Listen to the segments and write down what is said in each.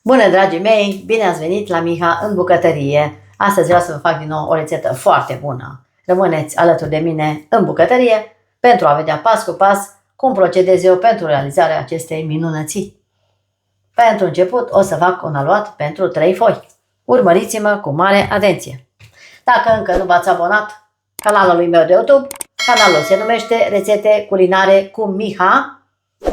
Bună, dragii mei! Bine ați venit la Miha în bucătărie! Astăzi vreau să vă fac din nou o rețetă foarte bună. Rămâneți alături de mine în bucătărie pentru a vedea pas cu pas cum procedez eu pentru realizarea acestei minunății. Pentru început o să fac un aluat pentru 3 foi. Urmăriți-mă cu mare atenție! Dacă încă nu v-ați abonat canalului meu de YouTube, canalul se numește Rețete Culinare cu Miha,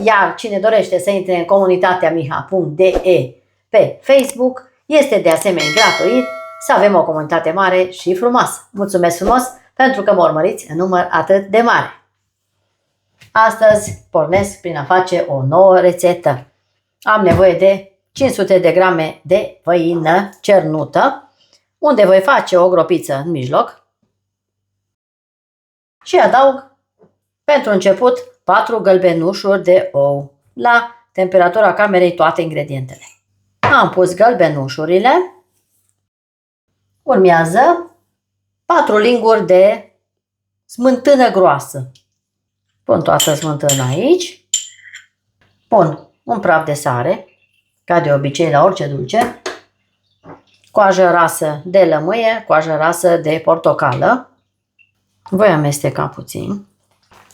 iar cine dorește să intre în comunitatea miha.de pe Facebook, este de asemenea gratuit să avem o comunitate mare și frumoasă. Mulțumesc frumos pentru că mă urmăriți în număr atât de mare. Astăzi pornesc prin a face o nouă rețetă. Am nevoie de 500 de grame de făină cernută, unde voi face o gropiță în mijloc și adaug pentru început 4 gălbenușuri de ou la temperatura camerei toate ingredientele. Am pus gălbenușurile. Urmează 4 linguri de smântână groasă. Pun toată smântâna aici. Pun un praf de sare, ca de obicei la orice dulce. Coajă rasă de lămâie, coajă rasă de portocală. Voi amesteca puțin.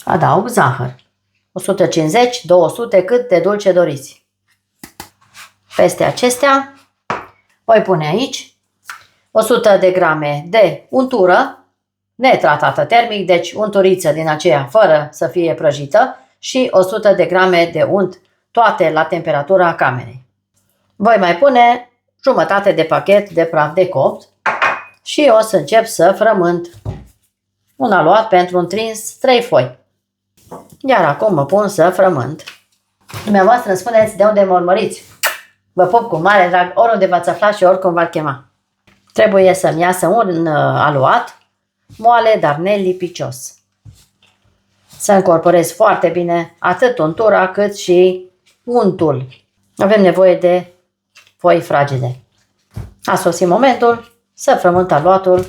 Adaug zahăr. 150-200 cât de dulce doriți. Peste acestea voi pune aici 100 de grame de untură netratată termic, deci unturiță din aceea fără să fie prăjită, și 100 de grame de unt, toate la temperatura camerei. Voi mai pune jumătate de pachet de praf de copt și o să încep să frământ un aluat pentru întrins 3 foi. Iar acum mă pun să frământ. Dumneavoastră îmi spuneți de unde mă urmăriți. Vă pup cu mare drag oriunde v-ați aflat și oricum v-ar chema. Trebuie să-mi iasă un aluat moale, dar nelipicios. Să încorporez foarte bine atât untura cât și untul. Avem nevoie de foi fragede. A sosit momentul să frământ aluatul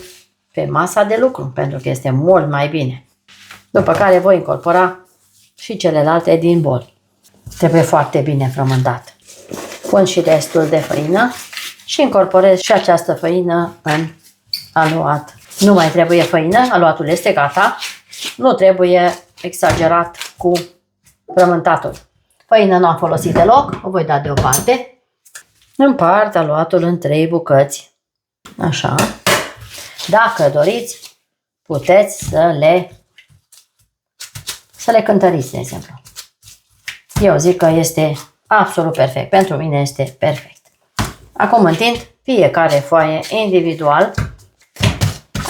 pe masa de lucru, pentru că este mult mai bine. După care voi incorpora și celelalte din bol. Trebuie foarte bine frământat. Pun și restul de făină și incorporez și această făină în aluat. Nu mai trebuie făină, aluatul este gata. Nu trebuie exagerat cu frământatul. Făină nu am folosit deloc, o voi da deoparte. Împart aluatul în 3 bucăți. Așa. Dacă doriți, puteți să le cântăriți, de exemplu. Eu zic că este absolut perfect. Pentru mine este perfect. Acum întind fiecare foaie individual,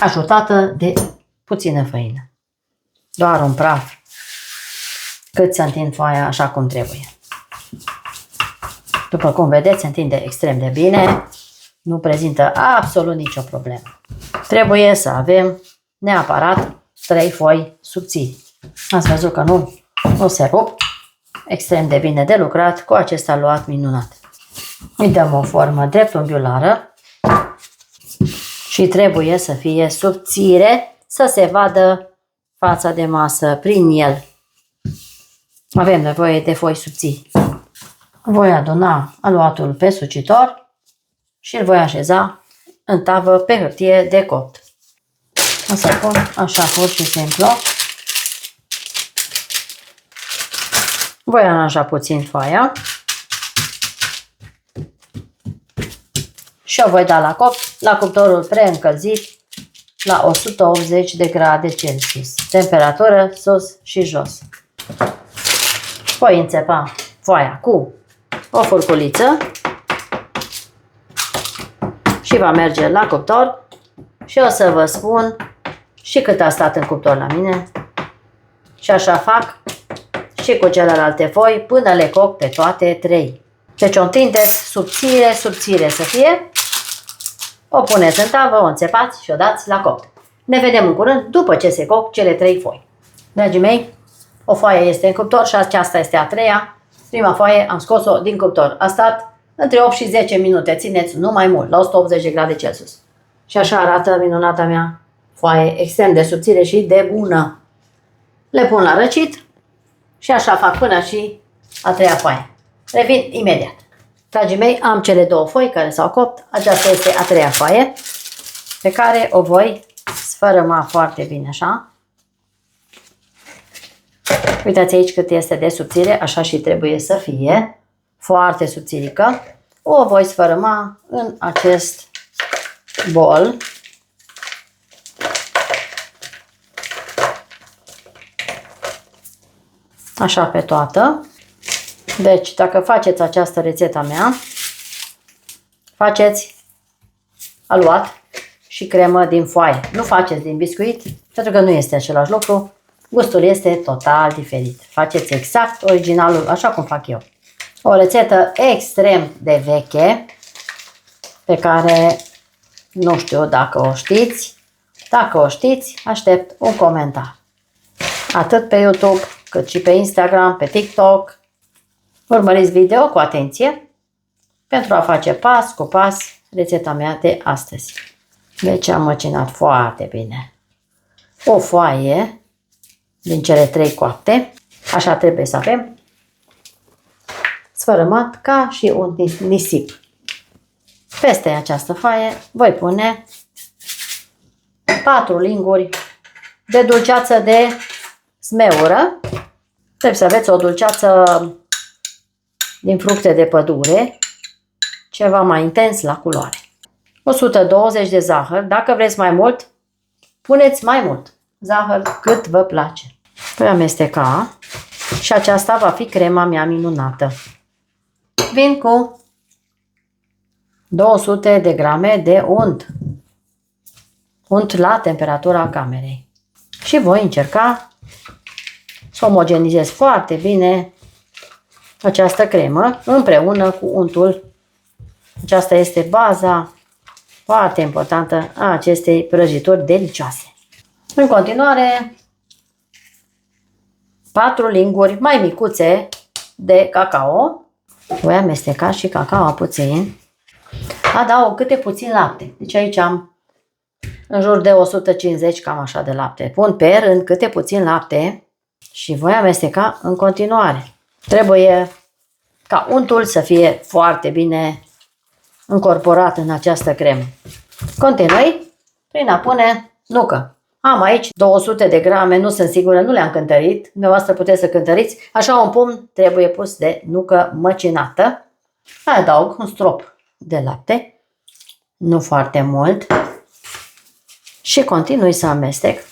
ajutată de puțină făină. Doar un praf cât să întind foaia așa cum trebuie. După cum vedeți, se întinde extrem de bine. Nu prezintă absolut nicio problemă. Trebuie să avem neapărat 3 foi subțiri. Ați văzut că nu se rup. Extrem de bine de lucrat cu acest aluat minunat. Îi dăm o formă dreptunghiulară și trebuie să fie subțire, să se vadă fața de masă prin el. Avem nevoie de foi subțiri. Voi aduna aluatul pe sucitor și îl voi așeza în tavă pe hârtie de copt. O să pun așa pur și simplu. Voi aranja puțin foaia și o voi da la copt, la cuptorul preîncălzit la 180 de grade Celsius. Temperatură sus și jos. Voi înțepa foaia cu o furculiță și va merge la cuptor și o să vă spun și cât a stat în cuptor la mine. Și așa fac și cu celelalte foi până le coc pe toate 3. Deci o întindeți subțire să fie. O puneți în tavă, o înțepați și o dați la copt. Ne vedem în curând după ce se coc cele 3 foi. Dragii mei, o foaie este în cuptor și aceasta este a 3-a. Prima foaie am scos-o din cuptor. A stat între 8 și 10 minute. Țineți, nu mai mult, la 180 de grade Celsius. Și așa arată minunata mea foaie, extrem de subțire și de bună. Le pun la răcit și așa fac până și a 3-a foaie. Revin imediat. Dragii mei, am cele două foi care s-au copt. Aceasta este a treia foaie pe care o voi sfărâma foarte bine, așa. Uitați aici cât este de subțire, așa și trebuie să fie. Foarte subțirică. O voi sfărâma în acest bol. Așa pe toată. Deci, dacă faceți această rețetă mea, faceți aluat și cremă din foaie. Nu faceți din biscuit, pentru că nu este același lucru. Gustul este total diferit. Faceți exact originalul, așa cum fac eu. O rețetă extrem de veche, pe care nu știu dacă o știți. Dacă o știți, aștept un comentar. Atât pe YouTube, cât și pe Instagram, pe TikTok. Urmăriți video cu atenție pentru a face pas cu pas rețeta mea de astăzi. Deci am măcinat foarte bine o foaie din cele 3 coapte. Așa trebuie să avem. Sfărâmat ca și un nisip. Peste această foaie voi pune 4 linguri de dulceață de smeură. Trebuie să aveți o dulceață din fructe de pădure, ceva mai intens la culoare. 120 de zahăr. Dacă vreți mai mult, puneți mai mult zahăr cât vă place. Voi amesteca și aceasta va fi crema mea minunată. Vin cu 200 de grame de unt. Unt la temperatura camerei. Și voi încerca să omogenizez foarte bine această cremă împreună cu untul. Aceasta este baza foarte importantă a acestei prăjituri delicioase. În continuare, 4 linguri mai micuțe de cacao. Voi amesteca și cacao puțin. Adaug câte puțin lapte. Deci aici am în jur de 150 cam așa de lapte. Pun pe rând câte puțin lapte și voi amesteca în continuare. Trebuie ca untul să fie foarte bine încorporat în această cremă. Continui prin a pune nucă. Am aici 200 de grame, nu sunt sigură, nu le-am cântărit. Dumneavoastră puteți să cântăriți. Așa un pumn trebuie pus de nucă măcinată. Adaug un strop de lapte, nu foarte mult. Și continui să amestec.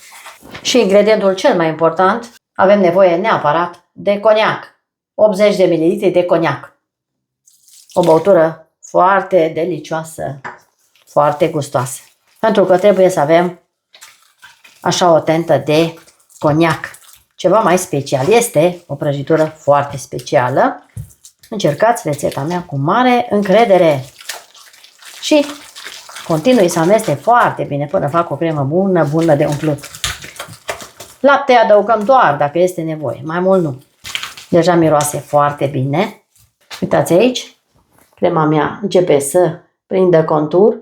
Și ingredientul cel mai important, avem nevoie neapărat de coniac. 80 de ml de coniac. O băutură foarte delicioasă, foarte gustoasă. Pentru că trebuie să avem așa o tentă de coniac. Ceva mai special. Este o prăjitură foarte specială. Încercați rețeta mea cu mare încredere. Și continui să amestec foarte bine până fac o cremă bună de umplut. Lapte adăugăm doar dacă este nevoie, mai mult nu. Deja miroase foarte bine. Uitați aici, crema mea începe să prindă contur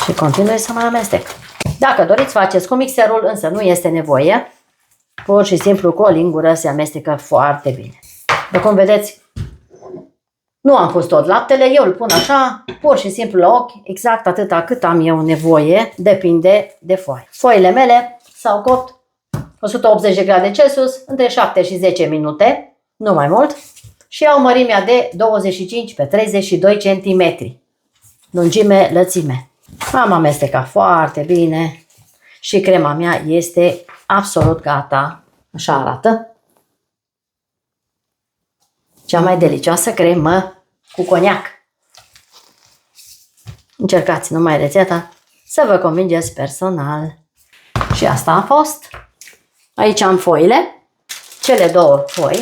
și continui să mai amestec. Dacă doriți, faceți cu mixerul, însă nu este nevoie. Pur și simplu cu o lingură se amestecă foarte bine. După cum vedeți, nu am pus tot laptele, eu îl pun așa, pur și simplu la ochi, exact atâta cât am eu nevoie, depinde de foaie. Foile mele s-au copt 180 de grade Celsius între 7 și 10 minute, nu mai mult, și au mărimea de 25 pe 32 cm, lungime, lățime. Am amestecat foarte bine și crema mea este absolut gata. Așa arată. Cea mai delicioasă cremă cu coniac. Încercați numai rețeta să vă convingeți personal. Și asta a fost. Aici am foile, cele două foi,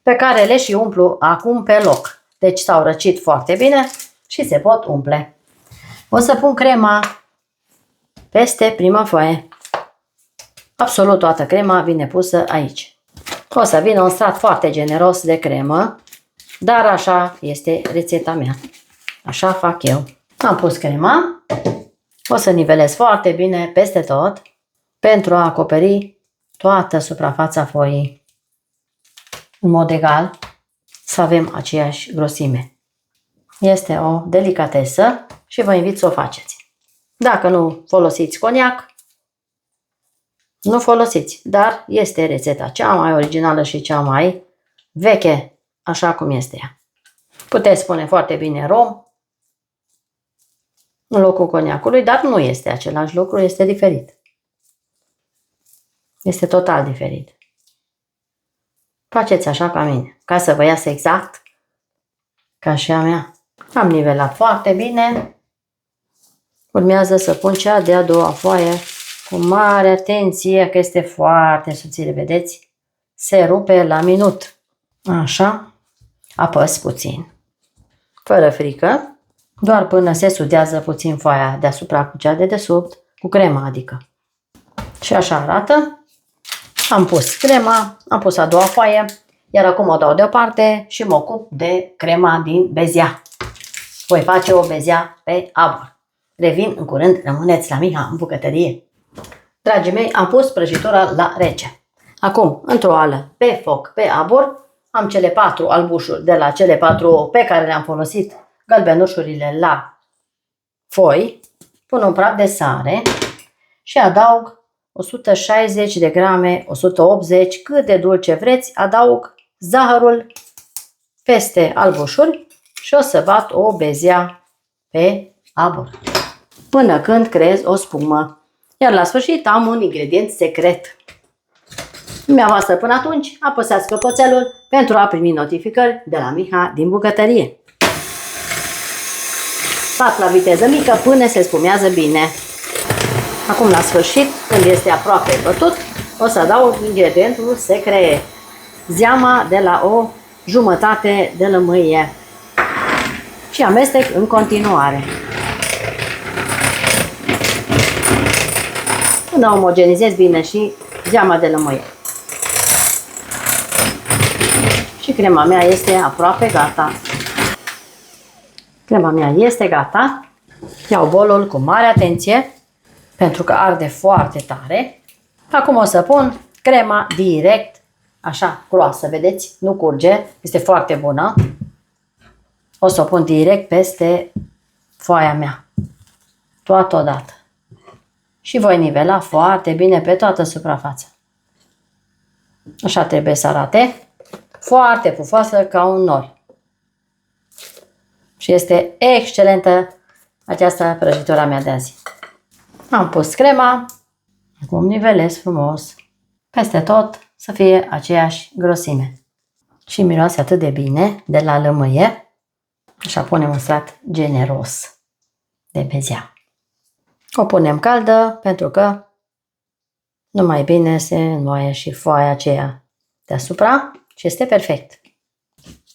pe care le și umplu acum pe loc. Deci s-au răcit foarte bine și se pot umple. O să pun crema peste prima foaie. Absolut toată crema vine pusă aici. O să vină un strat foarte generos de cremă, dar așa este rețeta mea. Așa fac eu. Am pus crema. O să nivelez foarte bine peste tot pentru a acoperi toată suprafața foii în mod egal. să avem aceeași grosime. Este o delicatesă și vă invit să o faceți. Dacă nu folosiți coniac, nu folosiți, dar este rețeta cea mai originală și cea mai veche, așa cum este ea. Puteți spune foarte bine rom în locul coniacului, dar nu este același lucru, este diferit. Este total diferit. Faceți așa ca mine, ca să vă iasă exact ca și a mea. Am nivelat foarte bine. Urmează să pun cea de-a doua foaie cu mare atenție, că este foarte subțire, vedeți? Se rupe la minut. Așa. Apăs puțin. Fără frică. Doar până se sudează puțin foaia deasupra cu cea de desubt, cu crema adică. Și așa arată. Am pus crema, am pus a doua foaie, iar acum o dau deoparte și mă ocup de crema din bezea. Voi face o bezea pe abur. Revin în curând, rămâneți la Miha în bucătărie. Dragii mei, am pus prăjitura la rece. Acum, într-o oală pe foc, pe abur, am cele 4 albușuri de la cele 4 pe care le-am folosit, gălbenușurile la foi, pun un praf de sare și adaug 160 de grame, 180, cât de dulce vreți, adaug zahărul peste albușuri și o să bat o bezea pe abur până când creez o spumă. Iar la sfârșit am un ingredient secret. Dumneavoastră până atunci apăsați clopoțelul pentru a primi notificări de la Miha din bucătărie. Fac la viteză mică până se spumează bine. Acum la sfârșit, când este aproape bătut, o să adaug ingredientul secret. Zeama de la o jumătate de lămâie. Și amestec în continuare. Până omogenizez bine și zeama de lămâie. Și crema mea este aproape gata. Crema mea este gata. Iau bolul cu mare atenție, pentru că arde foarte tare. Acum o să pun crema direct, așa, groasă, vedeți? Nu curge, este foarte bună. O să o pun direct peste foaia mea. Toată odată. Și voi nivela foarte bine pe toată suprafața. Așa trebuie să arate. Foarte pufoasă ca un nor. Și este excelentă această prăjitura mea de azi. Am pus crema. Acum nivelez frumos. Peste tot să fie aceeași grosime. Și miroase atât de bine de la lămâie. Așa punem un strat generos de bezea. O punem caldă pentru că numai bine se înnoaie și foaia aceea deasupra și este perfect.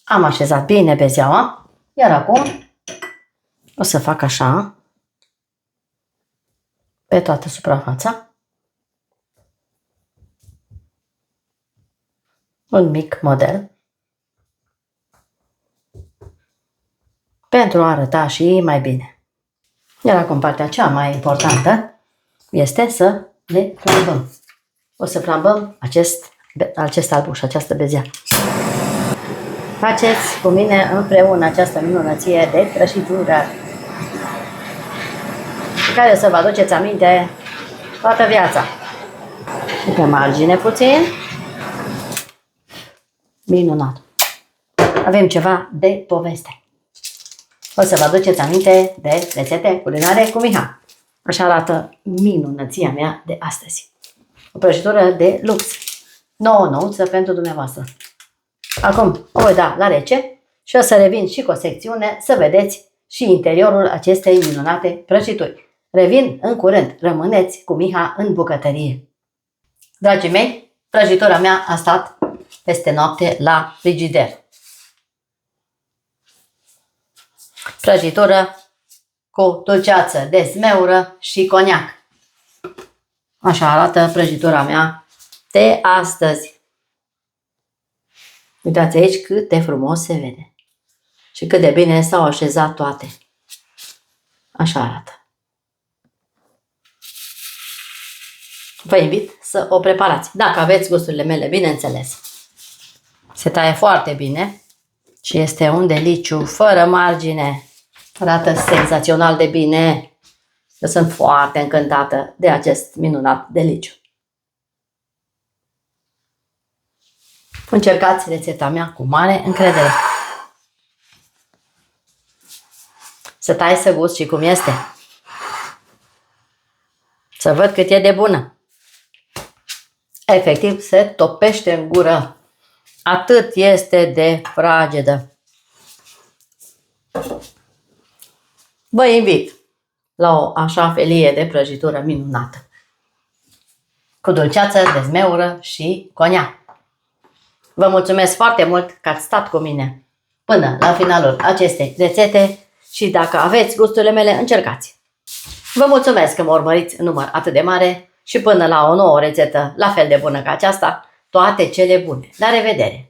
Am așezat bine bezeaua, iar acum o să fac așa pe toată suprafața. Un mic model pentru a arăta și mai bine. Iar acum partea cea mai importantă este să le flambăm. O să flambăm acest albuș, această bezea. Faceți cu mine împreună această minunăție de prăjitură care o să vă aduceți aminte toată viața. Și pe margine puțin. Minunat. Avem ceva de poveste. O să vă aduceți aminte de rețete culinare cu Miha. Așa arată minunăția mea de astăzi. O prăjitură de lux. Nouă nouță pentru dumneavoastră. Acum o voi da la rece și o să revin și cu o secțiune să vedeți și interiorul acestei minunate prăjituri. Revin în curând. Rămâneți cu Miha în bucătărie. Dragii mei, prăjitura mea a stat peste noapte la frigider. Prăjitură cu dulceață de zmeură și coniac. Așa arată prăjitura mea de astăzi. Uitați aici cât de frumos se vede. Și cât de bine s-au așezat toate. Așa arată. Vă invit să o preparați. Dacă aveți gusturile mele, bineînțeles. Se taie foarte bine. Și este un deliciu fără margine. Arată senzațional de bine. Eu sunt foarte încântată de acest minunat deliciu. Încercați rețeta mea cu mare încredere. Să tai să gust și cum este. Să văd cât e de bună. Efectiv se topește în gură. Atât este de fragedă. Vă invit la o așa felie de prăjitură minunată. Cu dulceață, dezmeură și coniac. Vă mulțumesc foarte mult că ați stat cu mine până la finalul acestei rețete și dacă aveți gusturile mele, încercați. Vă mulțumesc că mă urmăriți în număr atât de mare și până la o nouă rețetă la fel de bună ca aceasta, toate cele bune. La revedere!